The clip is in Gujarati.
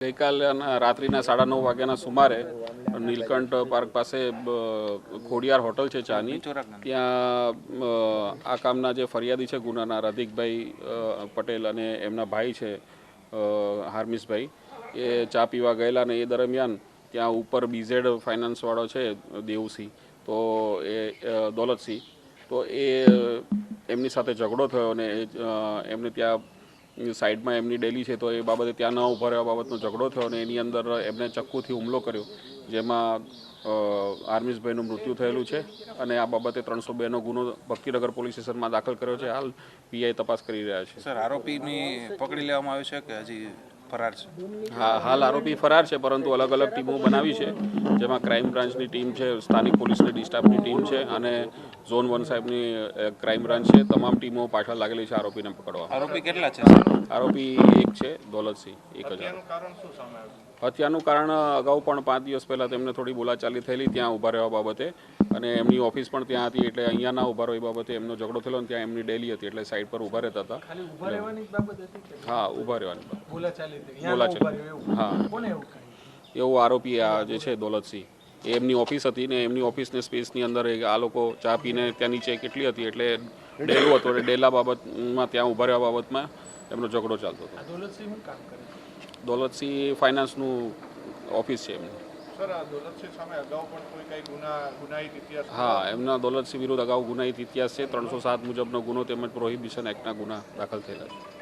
ગઈકાલે રાત્રિના 9:30 વાગ્યાના સુમારે નીલકંઠ પાર્ક પાસે ખોડિયાર હોટલ છે ચાની, ત્યાં આ કામના જે ફરિયાદી છે ગુનાના રધિકભાઈ પટેલ અને એમના ભાઈ છે હાર્મિસભાઈ, એ ચા પીવા ગયેલા અને એ દરમિયાન ત્યાં ઉપર બીઝેડ ફાઇનાન્સવાળો છે દેવસિંહ, તો એ દોલતસિંહ, તો એ એમની સાથે ઝઘડો થયો અને એમને ત્યાં સાઈડમાં એમની ડેલી છે તો એ બાબતે ત્યાં ન ઊભા રહેવા બાબતનો ઝઘડો થયો અને એની અંદર એમને ચક્કુથી હુમલો કર્યો, જેમાં હાર્મિસભાઈનું મૃત્યુ થયેલું છે અને આ બાબતે 302નો ગુનો ભક્તિનગર પોલીસ સ્ટેશનમાં દાખલ કર્યો છે. હાલ પીઆઈ તપાસ કરી રહ્યા છે. સર, આરોપીની પકડી લેવામાં આવ્યો છે કે હજી ફરાર છે? હા, હાલ આરોપી ફરાર છે, પરંતુ અલગ અલગ ટીમો બનાવી છે, જેમાં ક્રાઇમ બ્રાન્ચની ટીમ છે, સ્થાનિક પોલીસની ડિસ્ટાફની ટીમ છે અને ઝોન 1 સાહેબની ક્રાઇમ બ્રાન્ચ છે. તમામ ટીમો પાછળ લાગેલી છે આરોપીને પકડવા. આરોપી કેટલા છે? આરોપી એક છે, દોલતસિંહ. 1000. હત્યાનું કારણ અગાઉ પણ 5 દિવસ પહેલાં તેમને થોડી બોલાચાલી થયેલી ત્યાં ઊભા રહેવા બાબતે, અને એમની ઓફિસ પણ ત્યાં હતી, એટલે અહીંયા ના ઊભા રહો એ બાબતે એમનો ઝઘડો થયેલો અને ત્યાં એમની ડેલી હતી, એટલે સાઈડ પર ઊભા રહેતા હતા. હા, ઊભા રહેવાની બોલાચાલી. હા, એવું આરોપી આ જે છે દોલતસિંહ, એ એમની ઓફિસ હતી ને એમની ઓફિસને સ્પેસની અંદર આ લોકો ચા પીને ત્યાં નીચે કેટલી હતી એટલે ડેલું હતું, એટલે ડેલા બાબતમાં ત્યાં ઊભા રહેવા બાબતમાં એમનો ઝઘડો ચાલતો હતો. દોલતસિંહ ફાઇનાન્સનું ઓફિસ છે એમનું. હા, એમના દોલતસિંહ વિરુદ્ધ અગાઉ ગુનાહિત ઇતિહાસ છે. 307 મુજબનો ગુનો તેમજ પ્રોહિબિશન એક્ટના ગુના દાખલ થયેલા છે.